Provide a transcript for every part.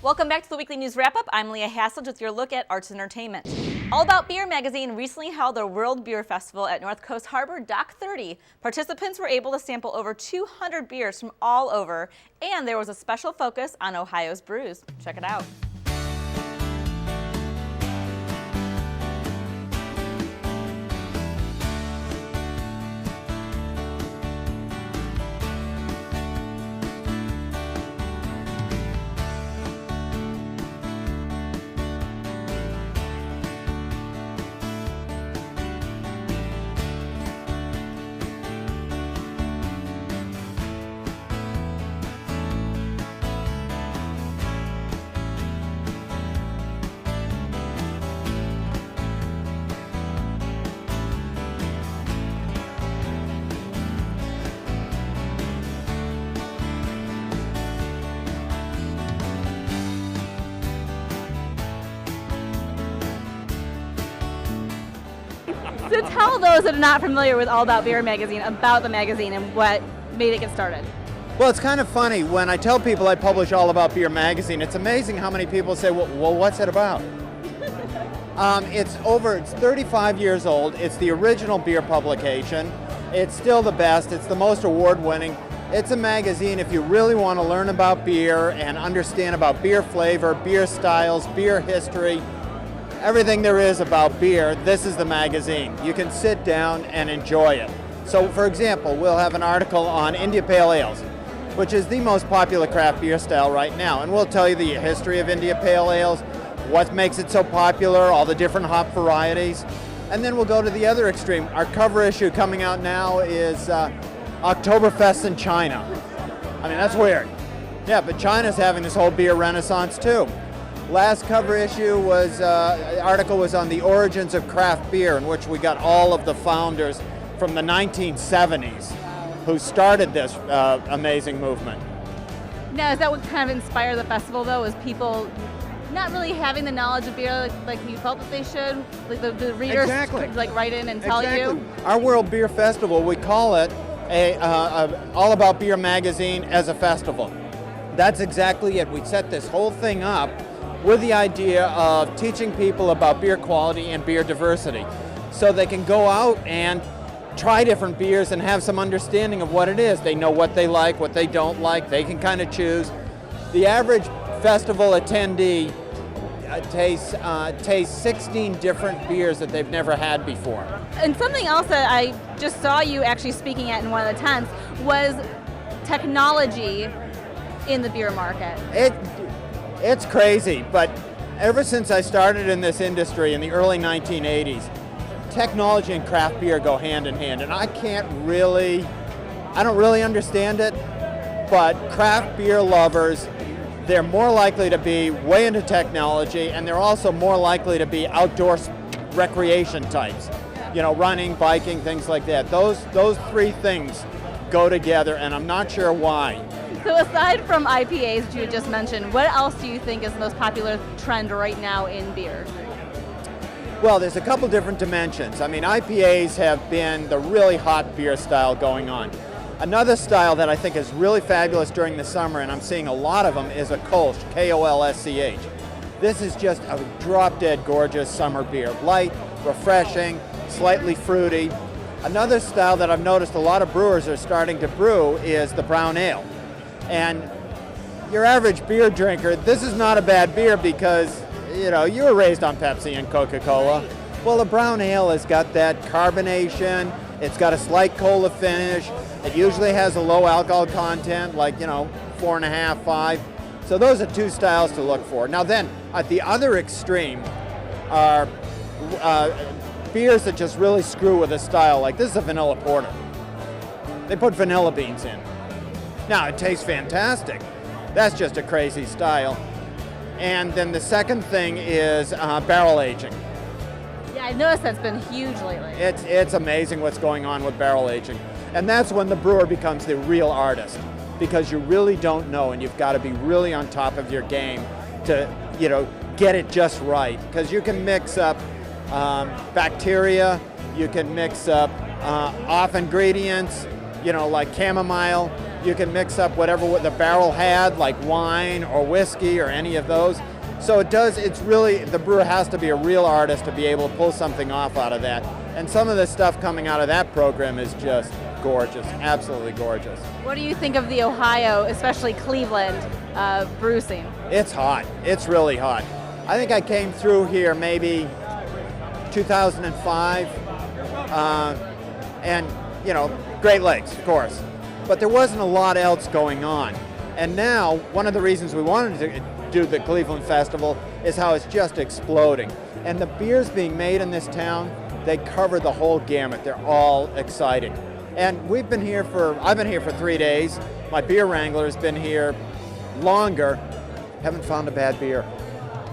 Welcome back to the Weekly News Wrap-Up. I'm Leah Haslage with your look at arts and entertainment. All About Beer magazine recently held their World Beer Festival at North Coast Harbor Dock 30. Participants were able to sample over 200 beers from all over, and there was a special focus on Ohio's brews. Check it out. So tell those that are not familiar with All About Beer magazine about the magazine and what made it get started. Well, it's kind of funny. When I tell people I publish All About Beer magazine, it's amazing how many people say, well what's it about? It's 35 years old. It's the original beer publication. It's still the best. It's the most award-winning. It's a magazine if you really want to learn about beer and understand about beer flavor, beer styles, beer history, everything there is about beer. This is the magazine. You can sit down and enjoy it. So, for example, we'll have an article on India Pale Ales, which is the most popular craft beer style right now. And we'll tell you the history of India Pale Ales, what makes it so popular, all the different hop varieties. And then we'll go to the other extreme. Our cover issue coming out now is Oktoberfest in China. I mean, that's weird. Yeah, but China's having this whole beer renaissance too. Last cover issue was, article was on the origins of craft beer, in which we got all of the founders from the 1970s who started this amazing movement. Now, is that what kind of inspired the festival, though? Was people not really having the knowledge of beer like you felt that they should? Like the readers Exactly. could like write in and tell you? Our World Beer Festival, we call it a All About Beer magazine as a festival. That's exactly it. We set this whole thing up with the idea of teaching people about beer quality and beer diversity, so they can go out and try different beers and have some understanding of what it is. They know what they like, what they don't like. They can kind of choose. The average festival attendee tastes 16 different beers that they've never had before. And something else that I just saw you actually speaking at in one of the tents was technology in the beer market. It's crazy, but ever since I started in this industry in the early 1980s, technology and craft beer go hand in hand, and I don't really understand it, but craft beer lovers, they're more likely to be way into technology, and they're also more likely to be outdoor recreation types. You know, running, biking, things like that. Those three things go together, and I'm not sure why. So aside from IPAs that you had just mentioned, what else do you think is the most popular trend right now in beer? Well, there's a couple different dimensions. I mean, IPAs have been the really hot beer style going on. Another style that I think is really fabulous during the summer, and I'm seeing a lot of them, is a Kolsch, K-O-L-S-C-H. This is just a drop-dead gorgeous summer beer. Light, refreshing, slightly fruity. Another style that I've noticed a lot of brewers are starting to brew is the brown ale. And your average beer drinker, this is not a bad beer because, you know, you were raised on Pepsi and Coca-Cola. Well, a brown ale has got that carbonation, it's got a slight cola finish, it usually has a low alcohol content, like, 4.5, 5. So those are two styles to look for. Now then, at the other extreme are beers that just really screw with a style, like this is a vanilla porter. They put vanilla beans in. Now, it tastes fantastic. That's just a crazy style. And then the second thing is barrel aging. Yeah, I noticed that's been huge lately. It's amazing what's going on with barrel aging. And that's when the brewer becomes the real artist, because you really don't know, and you've got to be really on top of your game to, get it just right. Because you can mix up bacteria, you can mix up off ingredients, like chamomile. You can mix up whatever the barrel had, like wine or whiskey or any of those. So it's really, the brewer has to be a real artist to be able to pull something off out of that. And some of the stuff coming out of that program is just gorgeous, absolutely gorgeous. What do you think of the Ohio, especially Cleveland, brew scene? It's hot, it's really hot. I think I came through here maybe 2005, and Great Lakes, of course. But there wasn't a lot else going on. And now, one of the reasons we wanted to do the Cleveland Festival is how it's just exploding. And the beers being made in this town, they cover the whole gamut. They're all exciting. And I've been here for 3 days. My beer wrangler's been here longer. Haven't found a bad beer.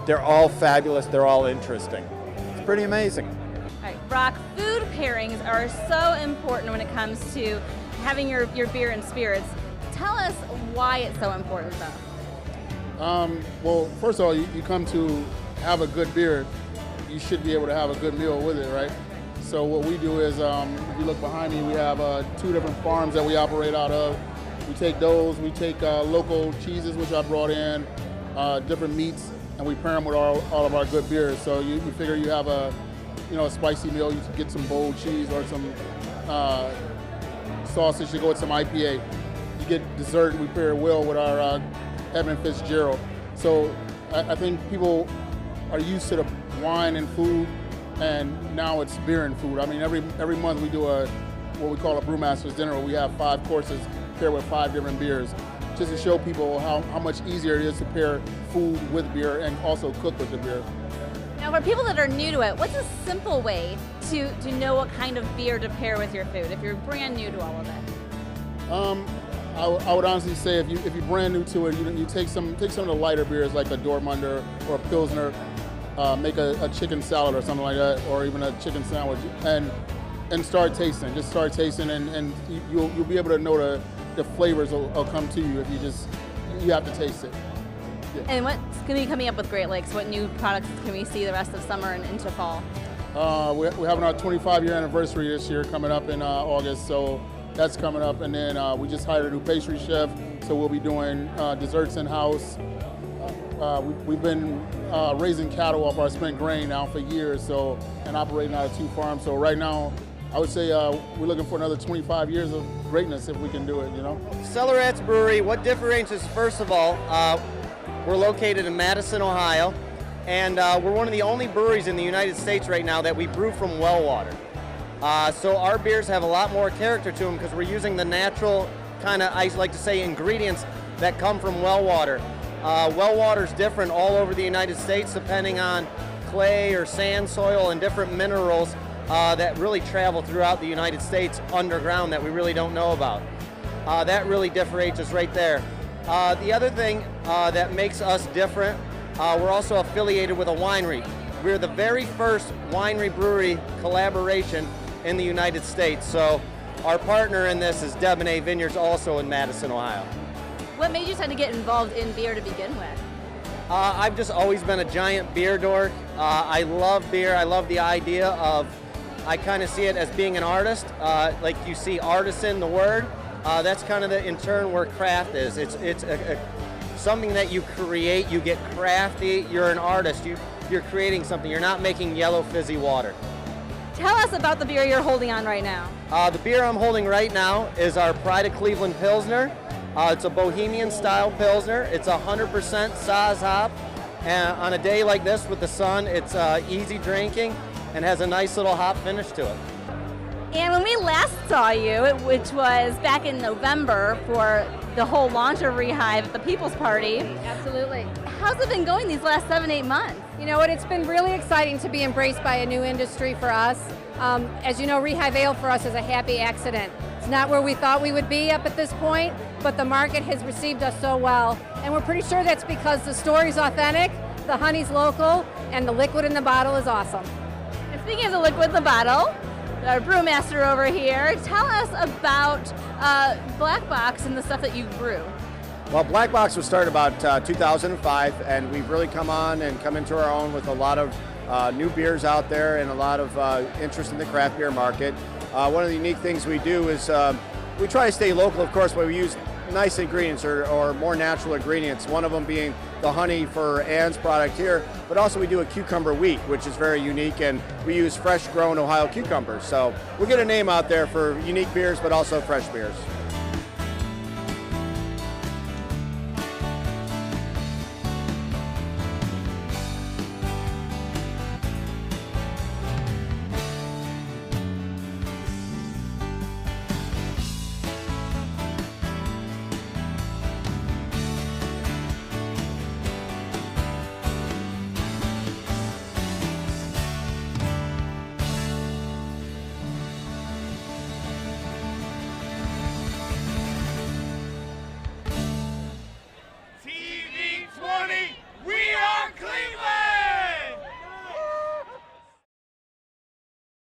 They're all fabulous, they're all interesting. It's pretty amazing. All right, Brock, food pairings are so important when it comes to having your beer and spirits. Tell us why it's so important, though. Well, first of all, you come to have a good beer, you should be able to have a good meal with it, right? So what we do is, if you look behind me, we have 2 different farms that we operate out of. We take those, we take local cheeses, which I brought in, different meats, and we pair them with all of our good beers. So you figure you have a spicy meal, you can get some bold cheese or some sausage to go with some IPA. You get dessert, we pair it well with our Evan Fitzgerald. So I think people are used to the wine and food, and now it's beer and food. I mean, every month we do what we call a brewmaster's dinner, where we have 5 courses paired with 5 different beers, just to show people how much easier it is to pair food with beer and also cook with the beer. Now, for people that are new to it, what's a simple way to know what kind of beer to pair with your food if you're brand new to all of it? I would honestly say if you're brand new to it, you take some of the lighter beers like a Dortmunder or a Pilsner, make a chicken salad or something like that, or even a chicken sandwich, and start tasting. Just start tasting, and you'll be able to know the flavors will come to you if you have to taste it. Yeah. And what's going to be coming up with Great Lakes? What new products can we see the rest of summer and into fall? We're having our 25-year anniversary this year coming up in August, so that's coming up. And then we just hired a new pastry chef, so we'll be doing desserts in-house. We've been raising cattle off our spent grain now for years, and operating out of 2 farms. So right now, I would say we're looking for another 25 years of greatness if we can do it, Cellar Rats Brewery, what differentiates us, first of all, we're located in Madison, Ohio, and we're one of the only breweries in the United States right now that we brew from well water. So our beers have a lot more character to them because we're using the natural kind of, I like to say, ingredients that come from well water. Well water is different all over the United States depending on clay or sand soil and different minerals that really travel throughout the United States underground that we really don't know about. That really differentiates us right there. The other thing that makes us different, we're also affiliated with a winery. We're the very first winery brewery collaboration in the United States. So our partner in this is Debonnaire Vineyards, also in Madison, Ohio. What made you decide to get involved in beer to begin with? I've just always been a giant beer dork. I love beer. I love the idea of, I kind of see it as being an artist. Like you see artisan, the word. That's kind of in turn where craft is. It's something that you create, you get crafty, you're an artist. You're creating something. You're not making yellow fizzy water. Tell us about the beer you're holding on right now. The beer I'm holding right now is our Pride of Cleveland Pilsner. It's a Bohemian style Pilsner. It's 100% Saaz hop. And on a day like this with the sun, it's easy drinking and has a nice little hop finish to it. And when we last saw you, which was back in November for the whole launch of Rehive at the People's Party. Absolutely. How's it been going these last 7-8 months? You know what, it's been really exciting to be embraced by a new industry for us. As you know, Rehive Ale for us is a happy accident. It's not where we thought we would be up at this point, but the market has received us so well. And we're pretty sure that's because the story's authentic, the honey's local, and the liquid in the bottle is awesome. And speaking of the liquid in the bottle, our brewmaster over here, tell us about Black Box and the stuff that you brew. Well, Black Box was started about 2005, and we've really come into our own with a lot of new beers out there and a lot of interest in the craft beer market. One of the unique things we do is we try to stay local, of course, but we use nice ingredients or more natural ingredients, one of them being the honey for Ann's product here, but also we do a cucumber wheat, which is very unique, and we use fresh grown Ohio cucumbers. So we'll get a name out there for unique beers, but also fresh beers.